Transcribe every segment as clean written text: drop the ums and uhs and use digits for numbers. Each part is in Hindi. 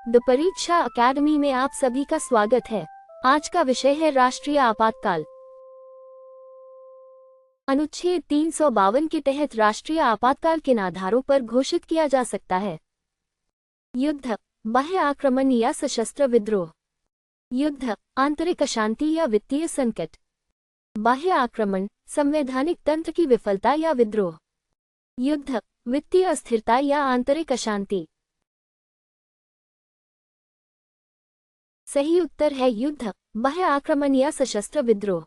द परीक्षा अकेडमी में आप सभी का स्वागत है। आज का विषय है राष्ट्रीय आपातकाल। अनुच्छेद 352 के तहत राष्ट्रीय आपातकाल किन आधारों पर घोषित किया जा सकता है? युद्ध, बाह्य आक्रमण या सशस्त्र विद्रोह। युद्ध, आंतरिक अशांति या वित्तीय संकट। बाह्य आक्रमण, संवैधानिक तंत्र की विफलता या विद्रोह। युद्ध, वित्तीय अस्थिरता या आंतरिक अशांति। सही उत्तर है युद्ध, बाह्य आक्रमण या सशस्त्र विद्रोह।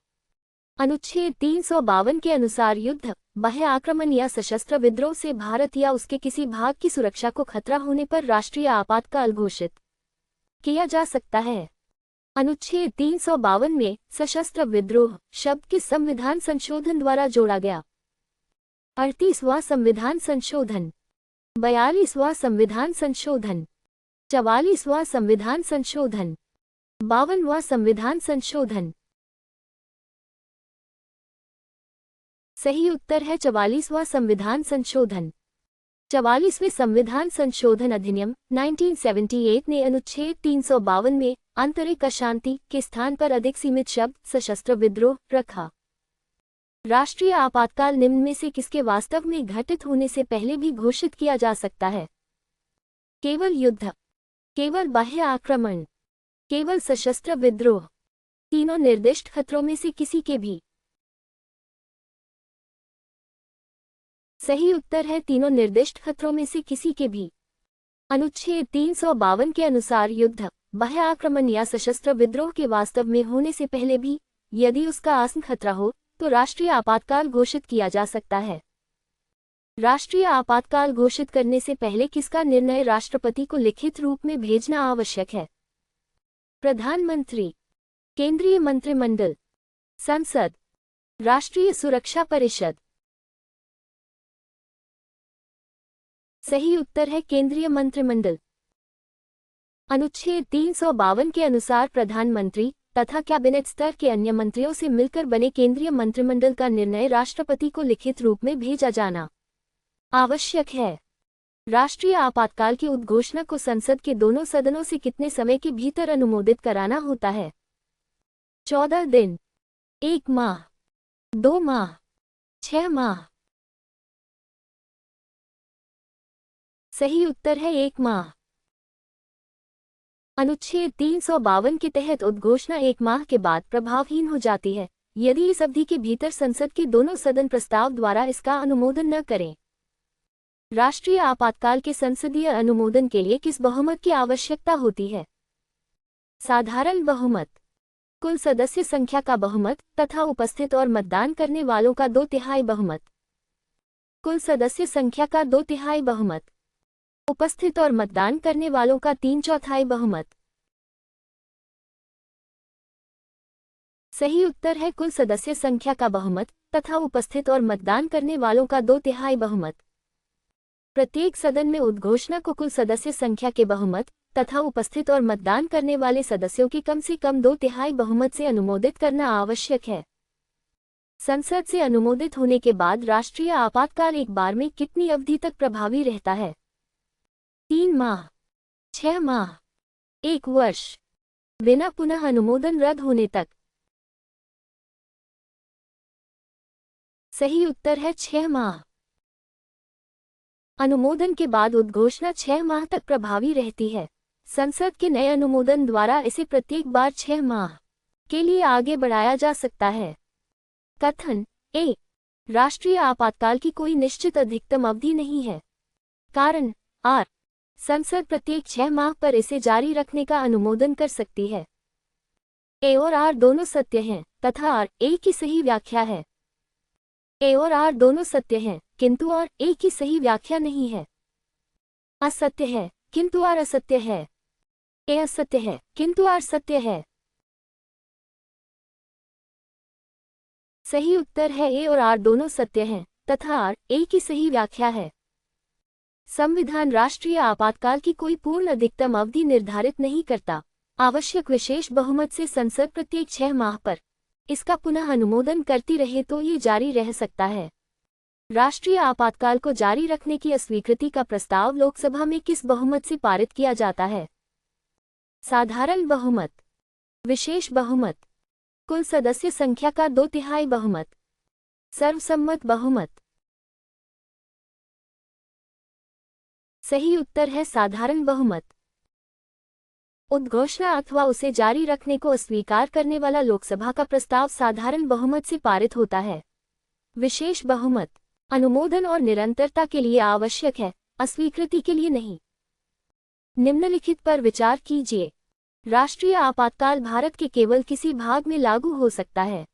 अनुच्छेद 352 के अनुसार युद्ध, बाह्य आक्रमण या सशस्त्र विद्रोह से भारत या उसके किसी भाग की सुरक्षा को खतरा होने पर राष्ट्रीय आपातकाल घोषित किया जा सकता है। अनुच्छेद 352 में सशस्त्र विद्रोह शब्द किस संविधान संशोधन द्वारा जोड़ा गया? 38वां संविधान संशोधन, 42वां संविधान संशोधन, 44वां संविधान संशोधन, 52वां संविधान संशोधन। सही उत्तर है 44वां संविधान संशोधन। 44वें संविधान संशोधन अधिनियम 1978 ने अनुच्छेद 352 में आंतरिक अशांति के स्थान पर अधिक सीमित शब्द सशस्त्र विद्रोह रखा। राष्ट्रीय आपातकाल निम्न में से किसके वास्तव में घटित होने से पहले भी घोषित किया जा सकता है? केवल युद्ध, केवल बाह्य आक्रमण, केवल सशस्त्र विद्रोह, तीनों निर्दिष्ट खतरों में से किसी के भी। सही उत्तर है तीनों निर्दिष्ट खतरों में से किसी के भी। अनुच्छेद 352 के अनुसार युद्ध, बाह्य आक्रमण या सशस्त्र विद्रोह के वास्तव में होने से पहले भी यदि उसका आसन खतरा हो तो राष्ट्रीय आपातकाल घोषित किया जा सकता है। राष्ट्रीय आपातकाल घोषित करने से पहले किसका निर्णय राष्ट्रपति को लिखित रूप में भेजना आवश्यक है? प्रधानमंत्री, केंद्रीय मंत्रिमंडल, संसद, राष्ट्रीय सुरक्षा परिषद। सही उत्तर है केंद्रीय मंत्रिमंडल। अनुच्छेद 352 के अनुसार प्रधानमंत्री तथा कैबिनेट स्तर के अन्य मंत्रियों से मिलकर बने केंद्रीय मंत्रिमंडल का निर्णय राष्ट्रपति को लिखित रूप में भेजा जाना आवश्यक है। राष्ट्रीय आपातकाल की उद्घोषणा को संसद के दोनों सदनों से कितने समय के भीतर अनुमोदित कराना होता है? 14 दिन, 1 माह, 2 माह, 6 माह। सही उत्तर है 1 माह। अनुच्छेद 352 के तहत उद्घोषणा 1 माह के बाद प्रभावहीन हो जाती है यदि इस अवधि के भीतर संसद के दोनों सदन प्रस्ताव द्वारा इसका अनुमोदन न करें। राष्ट्रीय आपातकाल के संसदीय अनुमोदन के लिए किस बहुमत की आवश्यकता होती है? साधारण बहुमत, कुल सदस्य संख्या का बहुमत तथा उपस्थित और मतदान करने वालों का 2/3 बहुमत। कुल सदस्य संख्या का 2/3 बहुमत, उपस्थित और मतदान करने वालों का 3/4 बहुमत। सही उत्तर है कुल सदस्य संख्या का बहुमत तथा उपस्थित और मतदान करने वालों का 2/3 बहुमत। प्रत्येक सदन में उद्घोषणा को कुल सदस्य संख्या के बहुमत तथा उपस्थित और मतदान करने वाले सदस्यों के कम से कम 2/3 बहुमत से अनुमोदित करना आवश्यक है। संसद से अनुमोदित होने के बाद राष्ट्रीय आपातकाल एक बार में कितनी अवधि तक प्रभावी रहता है? 3 माह, 6 माह, 1 वर्ष, बिना पुनः अनुमोदन रद्द होने तक। सही उत्तर है 6 माह। अनुमोदन के बाद उद्घोषणा 6 माह तक प्रभावी रहती है। संसद के नए अनुमोदन द्वारा इसे प्रत्येक बार 6 माह के लिए आगे बढ़ाया जा सकता है। कथन ए, राष्ट्रीय आपातकाल की कोई निश्चित अधिकतम अवधि नहीं है। कारण आर, संसद प्रत्येक 6 माह पर इसे जारी रखने का अनुमोदन कर सकती है। ए और आर दोनों सत्य हैं तथा आर ए की सही व्याख्या है। ए और आर दोनों सत्य हैं किंतु आर ए की सही व्याख्या नहीं है। असत्य है किंतु आर असत्य है। ए असत्य है किंतु आर सत्य है। सही उत्तर है ए और आर दोनों सत्य हैं तथा आर ए की सही व्याख्या है। संविधान राष्ट्रीय आपातकाल की कोई पूर्ण अधिकतम अवधि निर्धारित नहीं करता। आवश्यक विशेष बहुमत से संसद प्रत्येक 6 माह पर इसका पुनः अनुमोदन करती रहे तो ये जारी रह सकता है। राष्ट्रीय आपातकाल को जारी रखने की अस्वीकृति का प्रस्ताव लोकसभा में किस बहुमत से पारित किया जाता है? साधारण बहुमत, विशेष बहुमत, कुल सदस्य संख्या का 2/3 बहुमत, सर्वसम्मत बहुमत। सही उत्तर है साधारण बहुमत। उद्घोषणा अथवा उसे जारी रखने को अस्वीकार करने वाला लोकसभा का प्रस्ताव साधारण बहुमत से पारित होता है। विशेष बहुमत अनुमोदन और निरंतरता के लिए आवश्यक है, अस्वीकृति के लिए नहीं। निम्नलिखित पर विचार कीजिए। राष्ट्रीय आपातकाल भारत के केवल किसी भाग में लागू हो सकता है।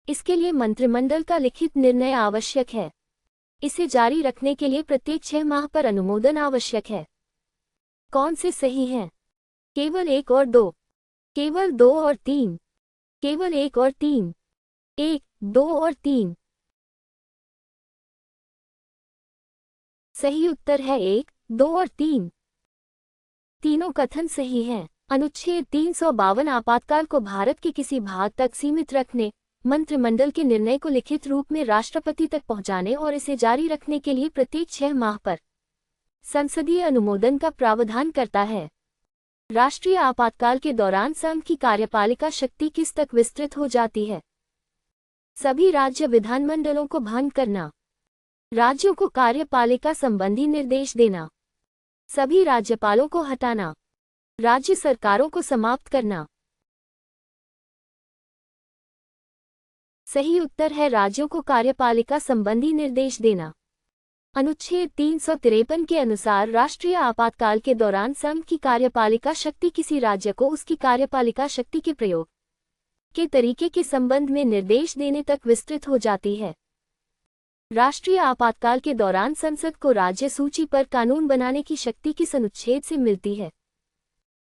इसके लिए मंत्रिमंडल का लिखित निर्णय आवश्यक है। इसे जारी रखने के लिए प्रत्येक 6 माह पर अनुमोदन आवश्यक है। कौन से सही हैं? केवल 1 और 2, केवल 2 और 3, केवल 1 और 3, 1, 2 और 3। सही उत्तर है 1, 2 और 3। तीनों कथन सही हैं। अनुच्छेद 352 आपातकाल को भारत के किसी भाग तक सीमित रखने, मंत्रिमंडल के निर्णय को लिखित रूप में राष्ट्रपति तक पहुंचाने और इसे जारी रखने के लिए प्रत्येक 6 माह पर संसदीय अनुमोदन का प्रावधान करता है। राष्ट्रीय आपातकाल के दौरान संघ की कार्यपालिका शक्ति किस तक विस्तृत हो जाती है? सभी राज्य विधानमंडलों को भंग करना, राज्यों को कार्यपालिका संबंधी निर्देश देना, सभी राज्यपालों को हटाना, राज्य सरकारों को समाप्त करना। सही उत्तर है राज्यों को कार्यपालिका संबंधी निर्देश देना। अनुच्छेद 353 के अनुसार राष्ट्रीय आपातकाल के दौरान संघ की कार्यपालिका शक्ति किसी राज्य को उसकी कार्यपालिका शक्ति के प्रयोग के तरीके के संबंध में निर्देश देने तक विस्तृत हो जाती है। राष्ट्रीय आपातकाल के दौरान संसद को राज्य सूची पर कानून बनाने की शक्ति किस अनुच्छेद से मिलती है?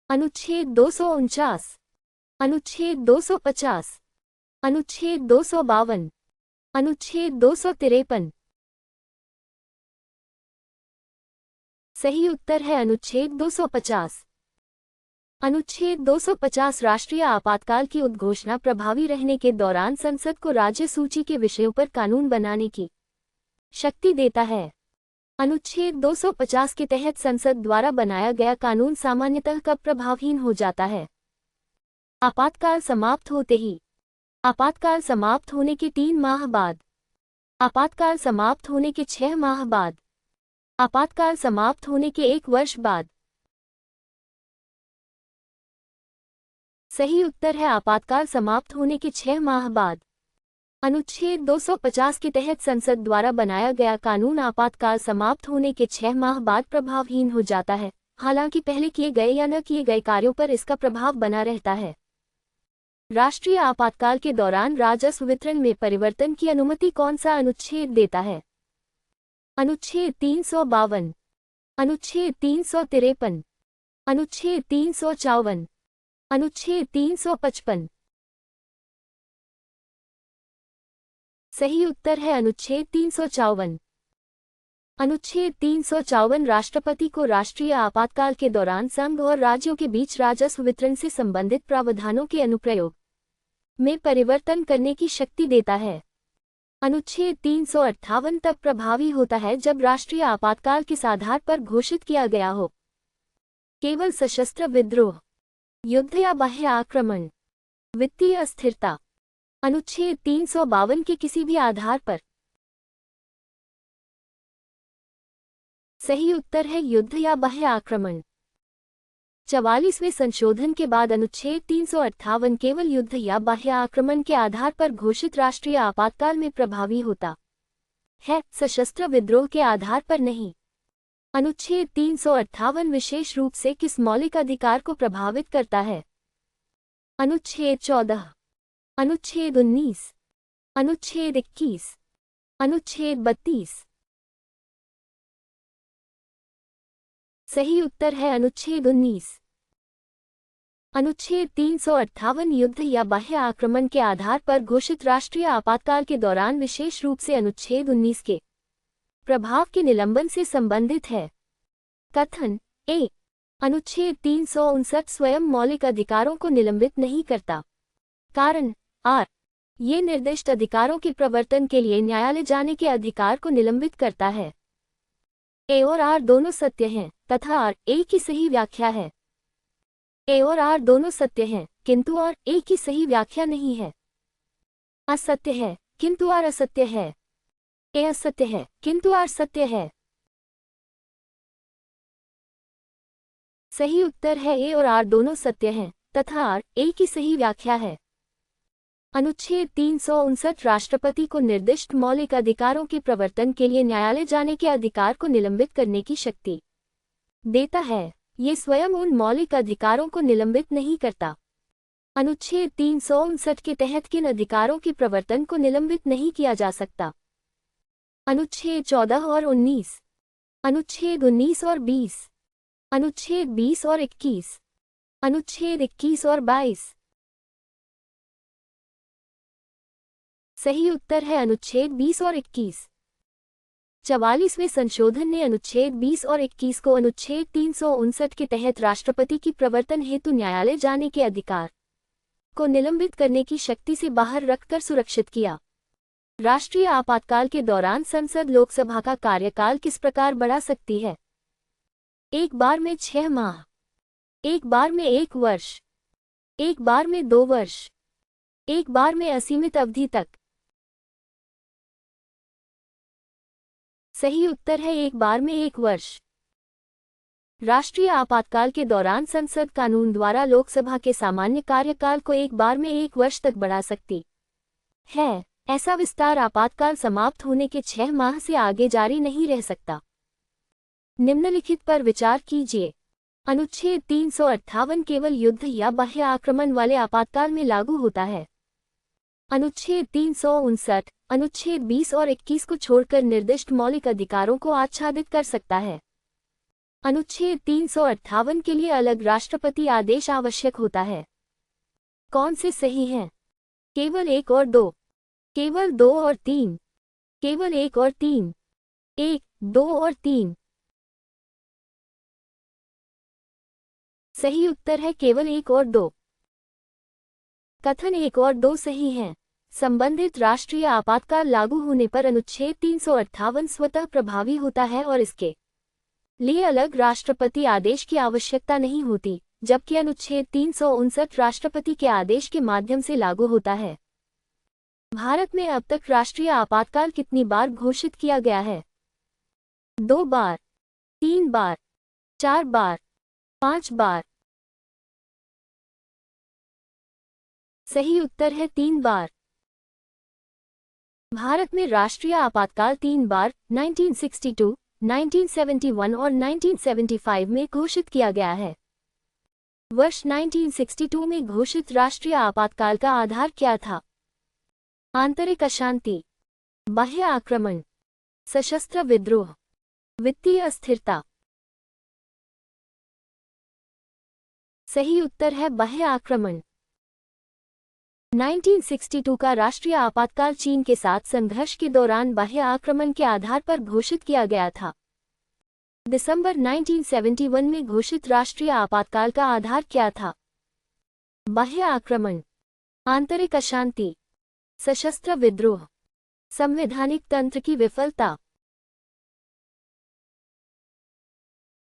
अनुच्छेद 249, अनुच्छेद 250, अनुच्छेद 252, अनुच्छेद 253। सही उत्तर है अनुच्छेद 250। अनुच्छेद 250 राष्ट्रीय आपातकाल की उद्घोषणा प्रभावी रहने के दौरान संसद को राज्य सूची के विषयों पर कानून बनाने की शक्ति देता है। अनुच्छेद 250 के तहत संसद द्वारा बनाया गया कानून सामान्यतः कब प्रभावहीन हो जाता है? आपातकाल समाप्त होते ही, आपातकाल समाप्त होने के 3 माह बाद, आपातकाल समाप्त होने के 6 माह बाद, आपातकाल समाप्त होने के 1 वर्ष बाद। सही उत्तर है आपातकाल समाप्त होने के 6 माह बाद। अनुच्छेद 250 के तहत संसद द्वारा बनाया गया कानून आपातकाल समाप्त होने के 6 माह बाद प्रभावहीन हो जाता है, हालांकि पहले किए गए या न किए गए कार्यों पर इसका प्रभाव बना रहता है। राष्ट्रीय आपातकाल के दौरान राजस्व वितरण में परिवर्तन की अनुमति कौन सा अनुच्छेद देता है? अनुच्छेद 352, अनुच्छेद 353, अनुच्छेद 354, अनुच्छेद 355। सही उत्तर है अनुच्छेद 354। अनुच्छेद 354 राष्ट्रपति को राष्ट्रीय आपातकाल के दौरान संघ और राज्यों के बीच राजस्व वितरण से संबंधित प्रावधानों के अनुप्रयोग में परिवर्तन करने की शक्ति देता है। अनुच्छेद 358 तब प्रभावी होता है जब राष्ट्रीय आपातकाल किस आधार पर घोषित किया गया हो? केवल सशस्त्र विद्रोह, युद्ध या बाह्य आक्रमण, वित्तीय अस्थिरता। अनुच्छेद 352 के किसी भी आधार पर। सही उत्तर है युद्ध या बाह्य आक्रमण। 44वें संशोधन के बाद अनुच्छेद 358 केवल युद्ध या बाह्य आक्रमण के आधार पर घोषित राष्ट्रीय आपातकाल में प्रभावी होता है, सशस्त्र विद्रोह के आधार पर नहीं। अनुच्छेद 358 विशेष रूप से किस मौलिक अधिकार को प्रभावित करता है? अनुच्छेद 14, अनुच्छेद 19, अनुच्छेद 21, अनुच्छेद 32। सही उत्तर है अनुच्छेद 19। अनुच्छेद 358 युद्ध या बाह्य आक्रमण के आधार पर घोषित राष्ट्रीय आपातकाल के दौरान विशेष रूप से अनुच्छेद 19 के प्रभाव के निलंबन से संबंधित है। कथन ए, अनुच्छेद 359 स्वयं मौलिक अधिकारों को निलंबित नहीं करता। कारण आर, ये निर्दिष्ट अधिकारों के प्रवर्तन के लिए न्यायालय जाने के अधिकार को निलंबित करता है। ए और आर दोनों सत्य हैं तथा आर ए की सही व्याख्या है। ए और आर दोनों सत्य हैं, किंतु और ए की सही व्याख्या नहीं है। असत्य है, किंतु आर असत्य है। ए असत्य है, किंतु आर सत्य है। सही उत्तर है ए और आर दोनों सत्य हैं तथा आर ए की सही व्याख्या है। अनुच्छेद 359 राष्ट्रपति को निर्दिष्ट मौलिक अधिकारों के प्रवर्तन के लिए न्यायालय जाने के अधिकार को निलंबित करने की शक्ति देता है। ये स्वयं उन मौलिक अधिकारों को निलंबित नहीं करता। अनुच्छेद 359 के तहत किन अधिकारों के प्रवर्तन को निलंबित नहीं किया जा सकता? अनुच्छेद 14 और 19, अनुच्छेद 19 और 20, अनुच्छेद 20 और 21, अनुच्छेद 21 और 22। सही उत्तर है अनुच्छेद 20 और 21। 44वें संशोधन ने अनुच्छेद 20 और 21 को अनुच्छेद 359 के तहत राष्ट्रपति की प्रवर्तन हेतु न्यायालय जाने के अधिकार को निलंबित करने की शक्ति से बाहर रखकर सुरक्षित किया। राष्ट्रीय आपातकाल के दौरान संसद लोकसभा का कार्यकाल किस प्रकार बढ़ा सकती है? एक बार में 6 माह, एक बार में 1 वर्ष, एक बार में 2 वर्ष, एक बार में असीमित अवधि तक। सही उत्तर है एक बार में 1 वर्ष। राष्ट्रीय आपातकाल के दौरान संसद कानून द्वारा लोकसभा के सामान्य कार्यकाल को एक बार में 1 वर्ष तक बढ़ा सकती है। ऐसा विस्तार आपातकाल समाप्त होने के 6 माह से आगे जारी नहीं रह सकता। निम्नलिखित पर विचार कीजिए। अनुच्छेद 358 केवल युद्ध या बाह्य आक्रमण वाले आपातकाल में लागू होता है। अनुच्छेद 359 अनुच्छेद 20 और 21 को छोड़कर निर्दिष्ट मौलिक अधिकारों को आच्छादित कर सकता है। अनुच्छेद 358 के लिए अलग राष्ट्रपति आदेश आवश्यक होता है। कौन से सही हैं? केवल 1 और 2, केवल 2 और 3, केवल 1 और 3, 1, 2 और 3। सही उत्तर है केवल 1 और 2। कथन 1 और 2 सही हैं। संबंधित राष्ट्रीय आपातकाल लागू होने पर अनुच्छेद 358 स्वतः प्रभावी होता है और इसके लिए अलग राष्ट्रपति आदेश की आवश्यकता नहीं होती, जबकि अनुच्छेद 359 राष्ट्रपति के आदेश के माध्यम से लागू होता है। भारत में अब तक राष्ट्रीय आपातकाल कितनी बार घोषित किया गया है? 2 बार, 3 बार, 4 बार, 5 बार। सही उत्तर है 3 बार। भारत में राष्ट्रीय आपातकाल 3 बार 1962, 1971 और 1975 में घोषित किया गया है। वर्ष 1962 में घोषित राष्ट्रीय आपातकाल का आधार क्या था? आंतरिक अशांति, बाह्य आक्रमण, सशस्त्र विद्रोह, वित्तीय अस्थिरता। सही उत्तर है बाह्य आक्रमण। 1962 का राष्ट्रीय आपातकाल चीन के साथ संघर्ष के दौरान बाह्य आक्रमण के आधार पर घोषित किया गया था। दिसंबर 1971 में घोषित राष्ट्रीय आपातकाल का आधार क्या था? बाह्य आक्रमण, आंतरिक अशांति, सशस्त्र विद्रोह, संवैधानिक तंत्र की विफलता।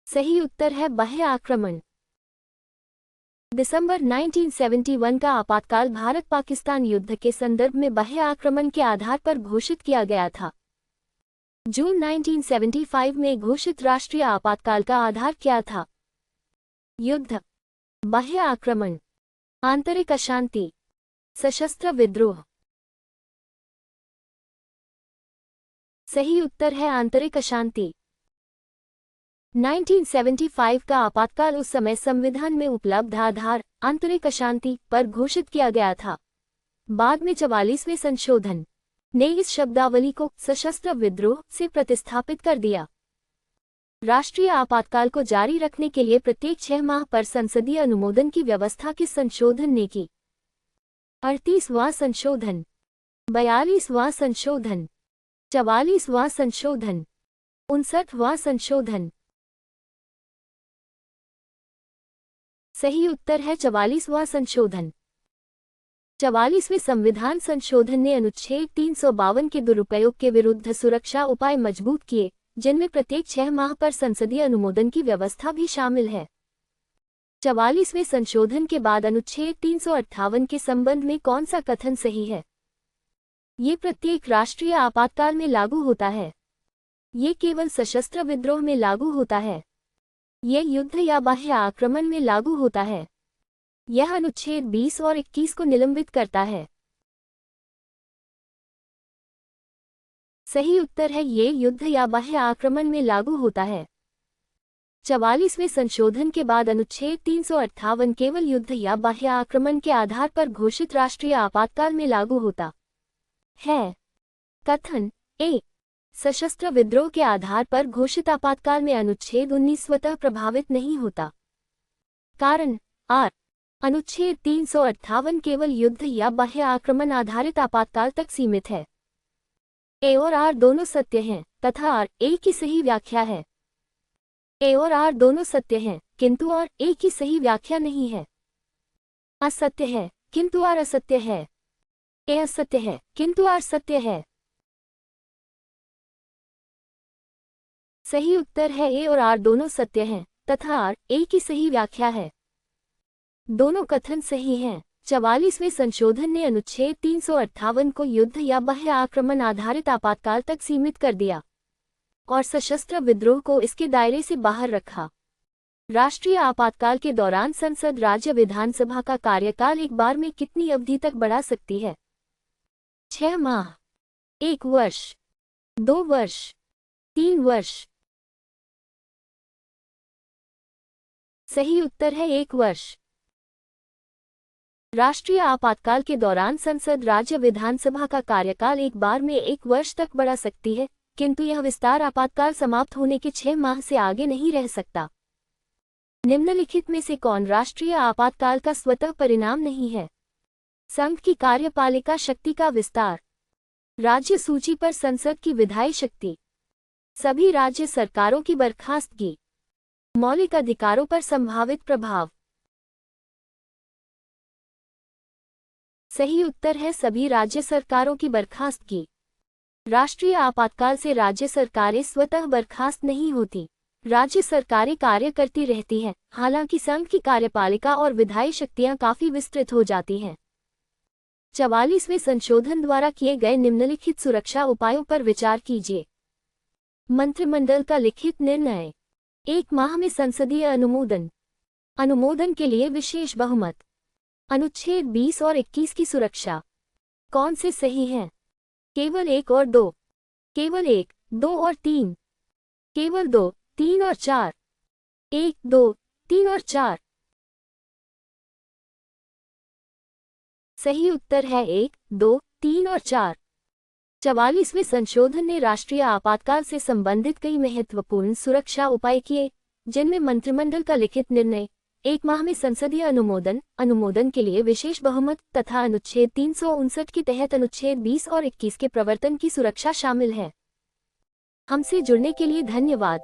सही उत्तर है बाह्य आक्रमण। दिसंबर 1971 का आपातकाल भारत पाकिस्तान युद्ध के संदर्भ में बाह्य आक्रमण के आधार पर घोषित किया गया था। जून 1975 में घोषित राष्ट्रीय आपातकाल का आधार क्या था? युद्ध, बाह्य आक्रमण, आंतरिक अशांति, सशस्त्र विद्रोह। सही उत्तर है आंतरिक अशांति। 1975 का आपातकाल उस समय संविधान में उपलब्ध आधार आंतरिक अशांति पर घोषित किया गया था। बाद में 44वें संशोधन ने इस शब्दावली को सशस्त्र विद्रोह से प्रतिस्थापित कर दिया। राष्ट्रीय आपातकाल को जारी रखने के लिए प्रत्येक 6 माह पर संसदीय अनुमोदन की व्यवस्था किस संशोधन ने की? 38वां संशोधन, 42वां संशोधन, 44वां संशोधन, 59वां संशोधन। सही उत्तर है 44वां संशोधन। 44वें संविधान संशोधन ने अनुच्छेद 352 के दुरुपयोग के विरुद्ध सुरक्षा उपाय मजबूत किए, जिनमें प्रत्येक 6 माह पर संसदीय अनुमोदन की व्यवस्था भी शामिल है। 44वें संशोधन के बाद अनुच्छेद 358 के संबंध में कौन सा कथन सही है? ये प्रत्येक राष्ट्रीय आपातकाल में लागू होता है। ये केवल सशस्त्र विद्रोह में लागू होता है। यह युद्ध या बाह्य आक्रमण में लागू होता है। यह अनुच्छेद 20 और 21 को निलंबित करता है। सही उत्तर है ये युद्ध या बाह्य आक्रमण में लागू होता है। 44वें संशोधन के बाद अनुच्छेद 358 केवल युद्ध या बाह्य आक्रमण के आधार पर घोषित राष्ट्रीय आपातकाल में लागू होता है। कथन ए, सशस्त्र विद्रोह के आधार पर घोषित आपातकाल में अनुच्छेद 19 स्वतः प्रभावित नहीं होता। कारण आर, अनुच्छेद 358 केवल युद्ध या बाह्य आक्रमण आधारित आपातकाल तक सीमित है। ए और आर दोनों सत्य हैं तथा आर ए की सही व्याख्या है। ए और आर दोनों सत्य हैं किंतु आर ए की सही व्याख्या नहीं है। असत्य है किंतु आर असत्य है। ए असत्य है किंतु आर सत्य है। सही उत्तर है ए और आर दोनों सत्य हैं तथा आर ए की सही व्याख्या है। दोनों कथन सही हैं। 44वें संशोधन ने अनुच्छेद 358 को युद्ध या बाह्य आक्रमण आधारित आपातकाल तक सीमित कर दिया और सशस्त्र विद्रोह को इसके दायरे से बाहर रखा। राष्ट्रीय आपातकाल के दौरान संसद राज्य विधानसभा का कार्यकाल एक बार में कितनी अवधि तक बढ़ा सकती है? 6 माह, 1 वर्ष, 2 वर्ष, 3 वर्ष। सही उत्तर है 1 वर्ष। राष्ट्रीय आपातकाल के दौरान संसद राज्य विधानसभा का कार्यकाल एक बार में 1 वर्ष तक बढ़ा सकती है, किंतु यह विस्तार आपातकाल समाप्त होने के 6 माह से आगे नहीं रह सकता। निम्नलिखित में से कौन राष्ट्रीय आपातकाल का स्वतः परिणाम नहीं है? संघ की कार्यपालिका शक्ति का विस्तार, राज्य सूची पर संसद की विधायी शक्ति, सभी राज्य सरकारों की बर्खास्तगी, मौलिक अधिकारों पर संभावित प्रभाव। सही उत्तर है सभी राज्य सरकारों की बर्खास्तगी। राष्ट्रीय आपातकाल से राज्य सरकारें स्वतः बर्खास्त नहीं होती। राज्य सरकारें कार्य करती रहती हैं, हालांकि संघ की कार्यपालिका और विधायी शक्तियां काफी विस्तृत हो जाती हैं। 44वें संशोधन द्वारा किए गए निम्नलिखित सुरक्षा उपायों पर विचार कीजिए। मंत्रिमंडल का लिखित निर्णय, 1 माह में संसदीय अनुमोदन, अनुमोदन के लिए विशेष बहुमत, अनुच्छेद 20 और 21 की सुरक्षा। कौन से सही हैं? केवल 1 और 2, केवल 1, 2 और 3, केवल 2, 3 और 4, 1, 2, 3 और 4। सही उत्तर है 1, 2, 3 और 4। 44वें संशोधन ने राष्ट्रीय आपातकाल से संबंधित कई महत्वपूर्ण सुरक्षा उपाय किए, जिनमें मंत्रिमंडल का लिखित निर्णय, 1 माह में संसदीय अनुमोदन, अनुमोदन के लिए विशेष बहुमत तथा अनुच्छेद 359 के तहत अनुच्छेद 20 और 21 के प्रवर्तन की सुरक्षा शामिल है। हमसे जुड़ने के लिए धन्यवाद।